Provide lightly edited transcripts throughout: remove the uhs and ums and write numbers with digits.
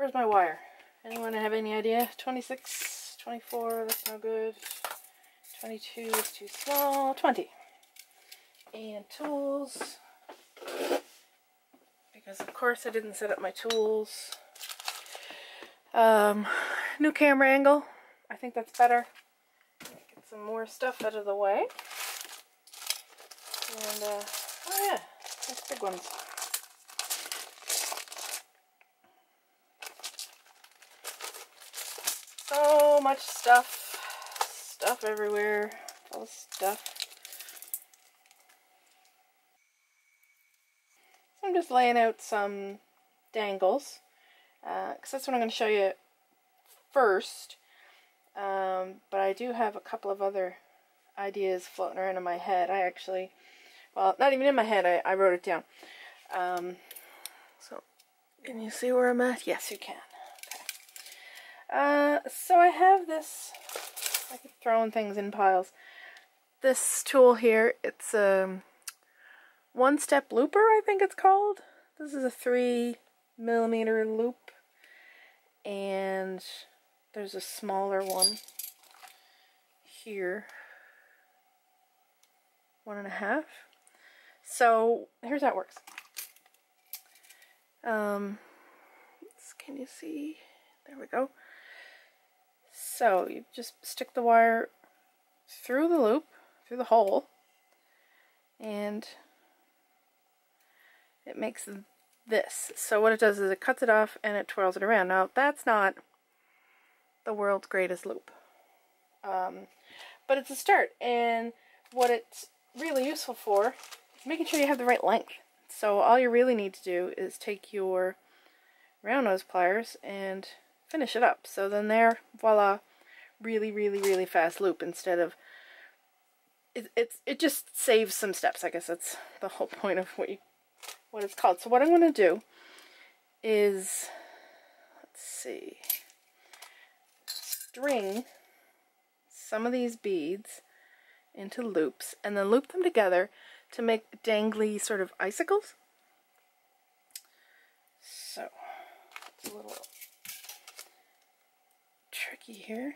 Where's my wire? Anyone have any idea? 26, 24, that's no good. 22 is too small. 20. And tools. Because of course I didn't set up my tools. New camera angle. I think that's better. Get some more stuff out of the way. And, oh yeah, those big ones. So much stuff. Stuff everywhere. All this stuff. So I'm just laying out some dangles. Because that's what I'm going to show you first. But I do have a couple of other ideas floating around in my head. I actually, well, not even in my head, I wrote it down. So, can you see where I'm at? Yes, you can. Okay. So I have this, I keep throwing things in piles. This tool here, it's a one-step looper, I think it's called. This is a 3mm loop. And there's a smaller one here, 1.5. So here's how it works. Can you see? There we go. So you just stick the wire through the loop, through the hole, and it makes this. So what it does is it cuts it off and it twirls it around. Now that's not the world's greatest loop, but it's a start. And what it's really useful for is making sure you have the right length. So all you really need to do is take your round nose pliers and finish it up. So then there, voila, really, really, really fast loop instead of it just saves some steps. I guess that's the whole point of what it's called. So what I'm going to do is, let's see, string some of these beads into loops and then loop them together to make dangly sort of icicles. So it's a little tricky here.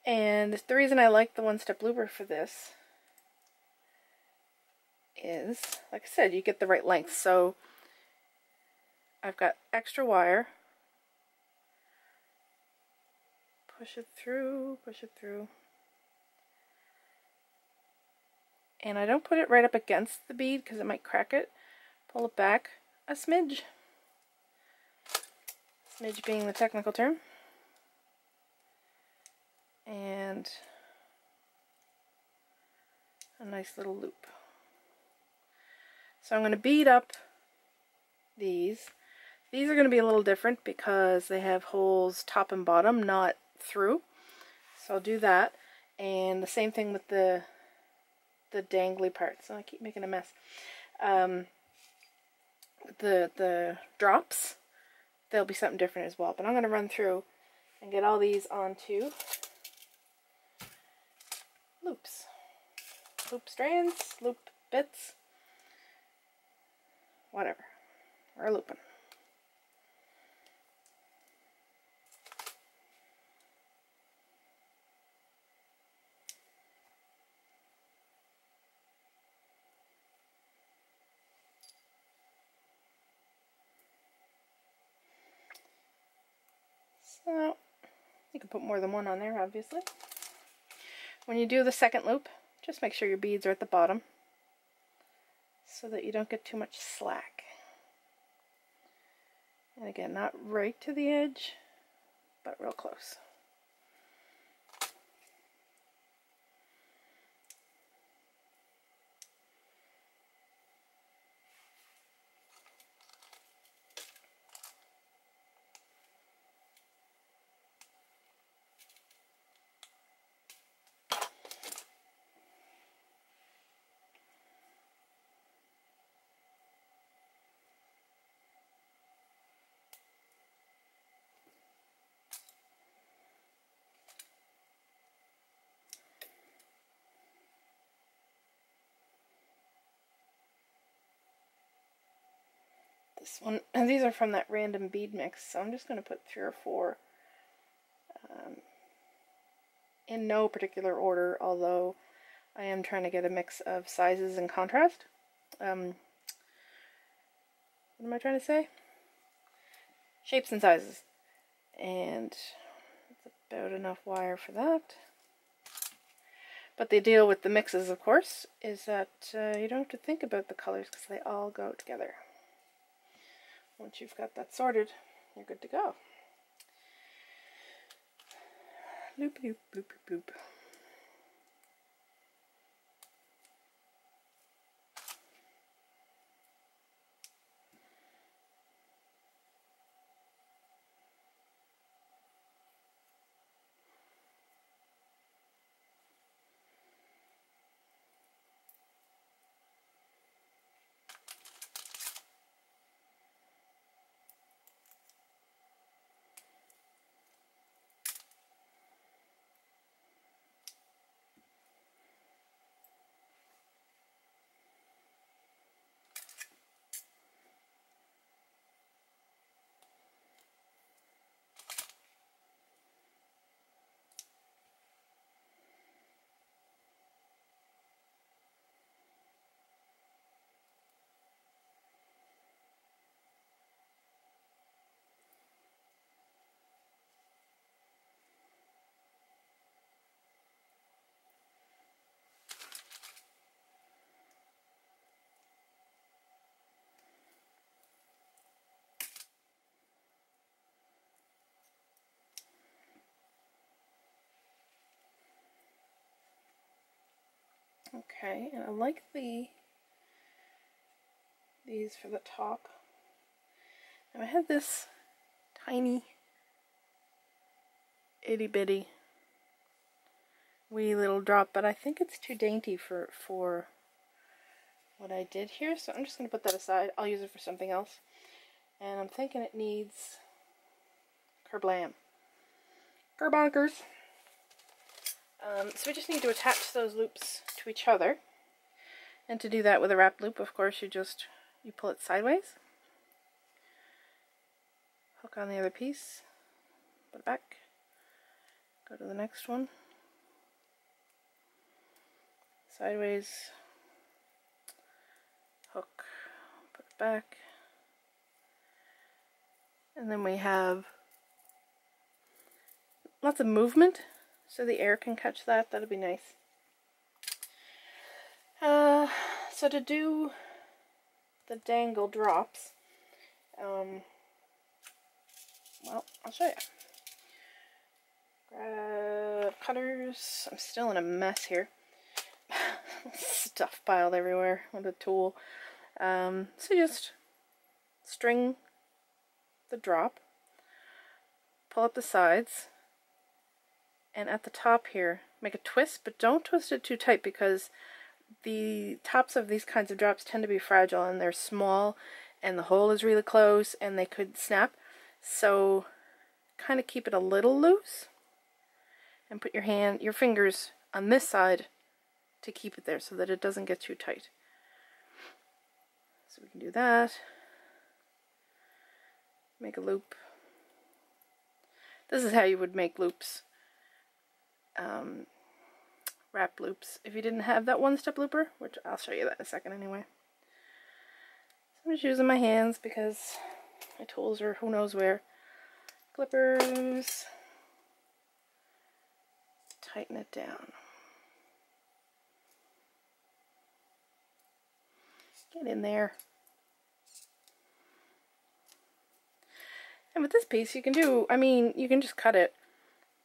And the reason I like the one-step looper for this is, like I said, you get the right length. So I've got extra wire. Push it through, push it through. And I don't put it right up against the bead because it might crack it. Pull it back a smidge. Smidge being the technical term. And a nice little loop. So I'm going to bead up these. These are going to be a little different because they have holes top and bottom, not through. So I'll do that. And the same thing with the dangly parts. So I keep making a mess. The drops, they'll be something different as well. But I'm going to run through and get all these onto loops. Loop strands, loop bits, whatever. We're looping. So you can put more than one on there, obviously. When you do the second loop, just make sure your beads are at the bottom so that you don't get too much slack. And again, not right to the edge, but real close. this one, and these are from that random bead mix, so I'm just going to put 3 or 4 in no particular order, although I am trying to get a mix of sizes and contrast. What am I trying to say? Shapes and sizes. And that's about enough wire for that. But the deal with the mixes, of course, is that you don't have to think about the colors because they all go together. Once you've got that sorted, you're good to go. Loop, loop, loop, loop, loop. Okay, and I like these for the top. Now I have this tiny itty bitty wee little drop, but I think it's too dainty for what I did here, so I'm just going to put that aside. I'll use it for something else. And I'm thinking it needs kerblam. Kerbonkers. So we just need to attach those loops to each other. And to do that with a wrap loop, of course, you pull it sideways. Hook on the other piece. Put it back. Go to the next one. Sideways. Hook. Put it back. And then we have lots of movement, so the air can catch that. That'll be nice. So to do the dangle drops, well, I'll show you. Grab cutters. I'm still in a mess here. Stuff piled everywhere with a tool. So just string the drop, pull up the sides, and at the top here make a twist, but don't twist it too tight because the tops of these kinds of drops tend to be fragile and they're small and the hole is really close and they could snap, so kind of keep it a little loose and put your fingers on this side to keep it there so that it doesn't get too tight. So we can do that. Make a loop. This is how you would make loops. Wrap loops if you didn't have that one-step looper, which I'll show you that in a second anyway. So I'm just using my hands because my tools are who knows where. Clippers. Tighten it down. Get in there. And with this piece you can do, you can just cut it,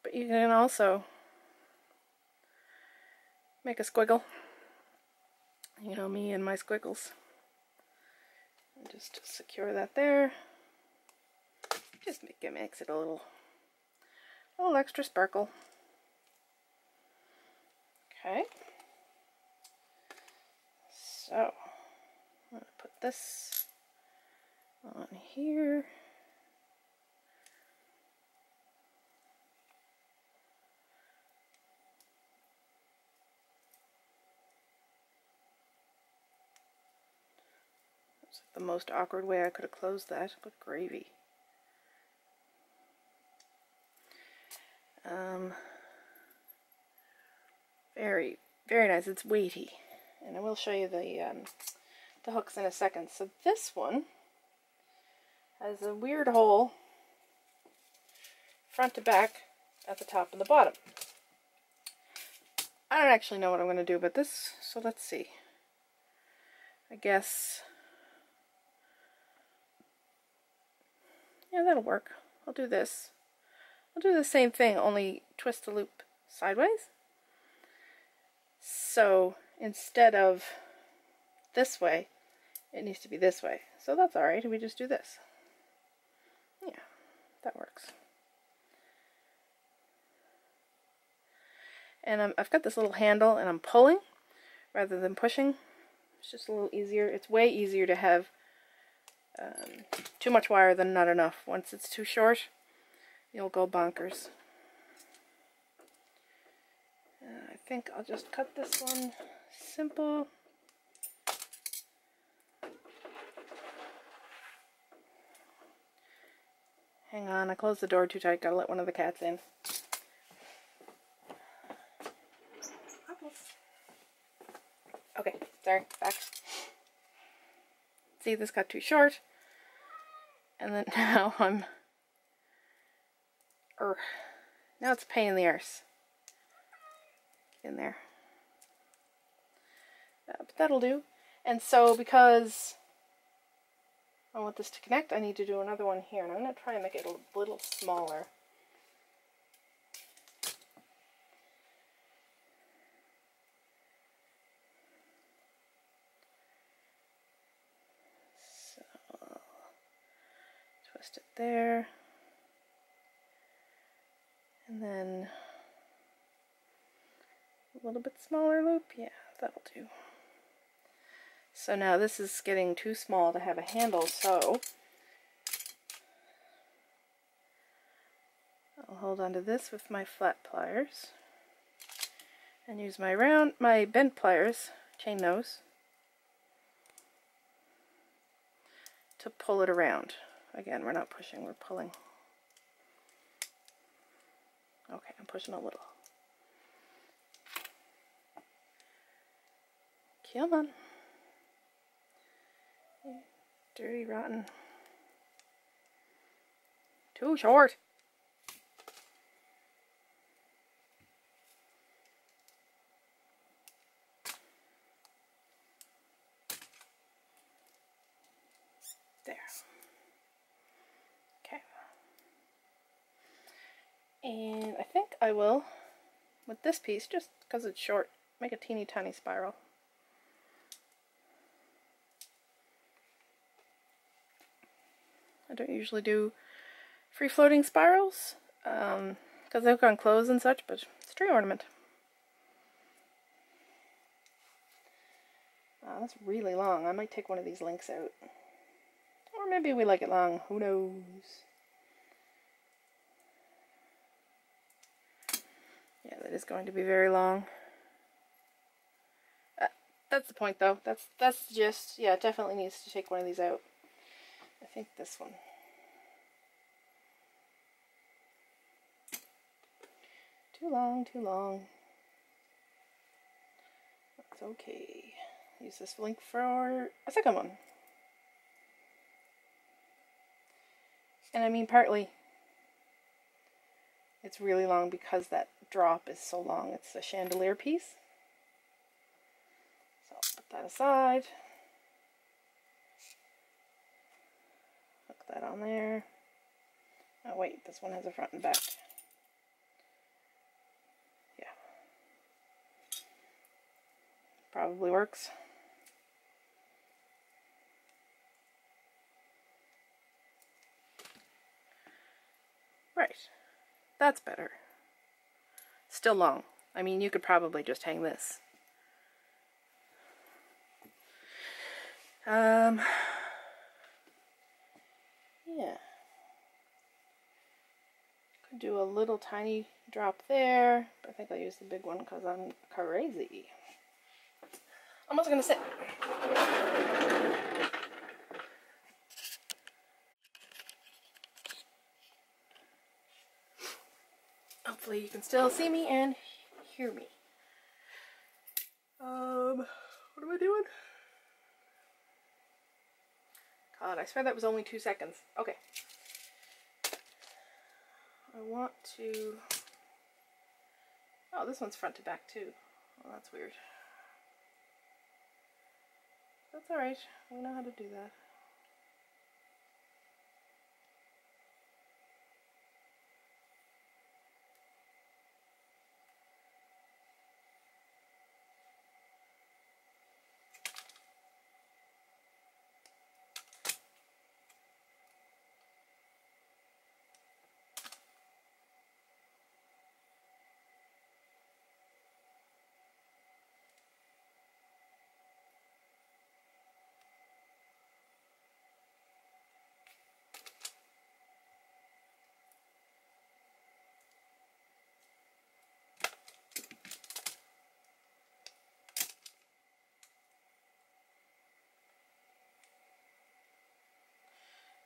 but you can also make a squiggle. You know me and my squiggles. And just secure that there. Just makes it a little extra sparkle. Okay. So I'm going to put this on here. It's the most awkward way I could have closed that, but gravy. Very, very nice. It's weighty, and I will show you the hooks in a second. So this one has a weird hole, front to back, at the top and the bottom. I don't actually know what I'm going to do about this, so let's see. I guess, yeah, that'll work. I'll do this. I'll do the same thing, only twist the loop sideways. So instead of this way, it needs to be this way. So that's alright, we just do this. Yeah, that works. And I've got this little handle and I'm pulling rather than pushing. It's just a little easier. It's way easier to have too much wire than not enough. Once it's too short, you'll go bonkers. I think I'll just cut this one simple. Hang on, I closed the door too tight. Gotta let one of the cats in. Okay, sorry, back. See, this got too short. And then now now it's a pain in the arse. In there. But that'll do. And so because I want this to connect, I need to do another one here. And I'm going to try and make it a little smaller. So, twist it there. And then a little bit smaller loop. Yeah, that'll do. So now this is getting too small to have a handle, so I'll hold on to this with my flat pliers and use my bent pliers, chain nose, to pull it around. Again, we're not pushing, we're pulling. Okay, I'm pushing a little. Come on. Dirty, rotten. Too short. There. Okay. And I think I will, with this piece, just because it's short, make a teeny tiny spiral. I don't usually do free-floating spirals because they hook on clothes and such, but it's a tree ornament. Wow, that's really long. I might take one of these links out. Or maybe we like it long. Who knows? Yeah, that is going to be very long. That's the point, though. That's just, yeah, it definitely needs to take one of these out. I think this one. Too long, too long. That's okay. Use this link for a second one. And I mean, partly it's really long because that drop is so long. It's a chandelier piece. So I'll put that aside. That on there. Oh wait, this one has a front and back. Yeah. Probably works. Right. That's better. Still long. I mean, you could probably just hang this. Yeah. Could do a little tiny drop there, but I think I'll use the big one because I'm crazy. I'm also going to sit. can still see me and hear me. What am I doing? God, I swear that was only 2 seconds. Okay. I want to... Oh, this one's front to back too. Well, that's weird. That's alright. We know how to do that.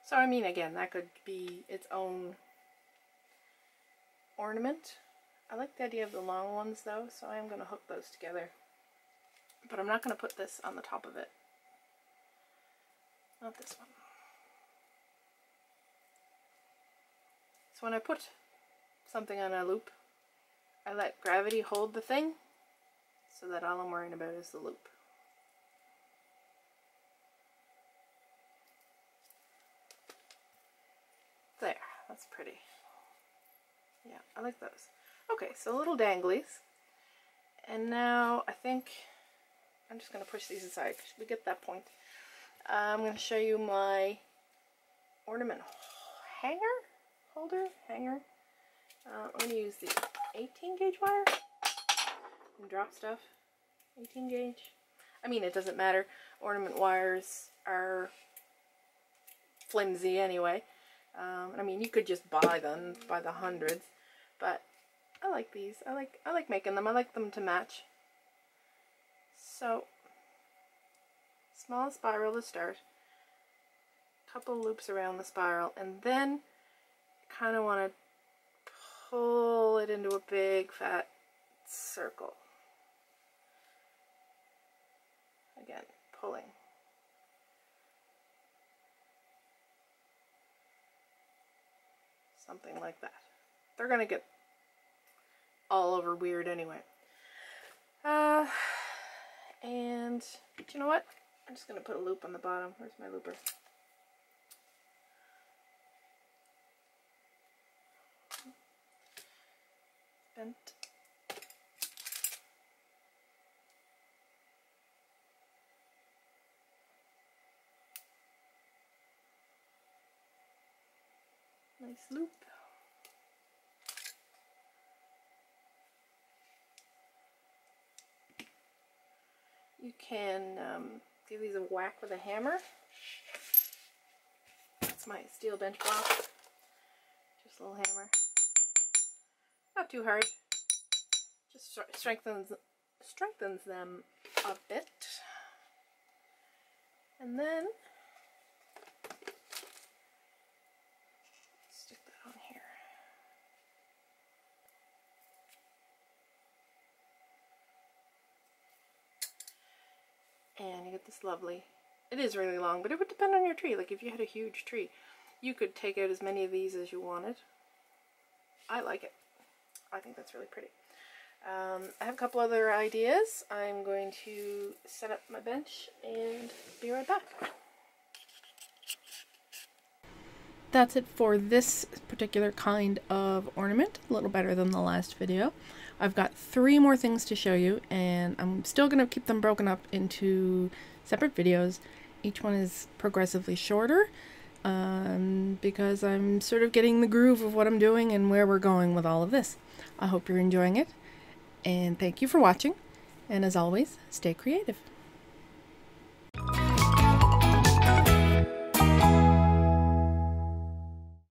So I mean, again, that could be its own ornament. I like the idea of the long ones though, so I am going to hook those together. But I'm not going to put this on the top of it. Not this one. So when I put something on a loop, I let gravity hold the thing, so that all I'm worrying about is the loop. There, that's pretty. Yeah, I like those. Okay, so little danglies. And now I think I'm just going to push these aside because we get that point. I'm going to show you my ornament hanger. I'm going to use the 18 gauge wire and drop stuff. 18 gauge. I mean, it doesn't matter. Ornament wires are flimsy anyway. I mean, you could just buy them by the hundreds, but I like these. I like making them. I like them to match. So, small spiral to start. Couple loops around the spiral, and then kind of want to pull it into a big fat circle. Again, pulling. Something like that. They're gonna get all over weird anyway. And you know what? I'm just gonna put a loop on the bottom. Where's my looper? Bent. Nice loop. You can give these a whack with a hammer. That's my steel bench block. Just a little hammer. Not too hard. Just strengthens them a bit. And then stick that on here. And you get this lovely, it is really long, but it would depend on your tree. Like if you had a huge tree, you could take out as many of these as you wanted. I like it. I think that's really pretty. I have a couple other ideas. I'm going to set up my bench and be right back. That's it for this particular kind of ornament. A little better than the last video. I've got 3 more things to show you, and I'm still going to keep them broken up into separate videos. Each one is progressively shorter because I'm sort of getting the groove of what I'm doing and where we're going with all of this. I hope you're enjoying it, and thank you for watching, and as always, stay creative.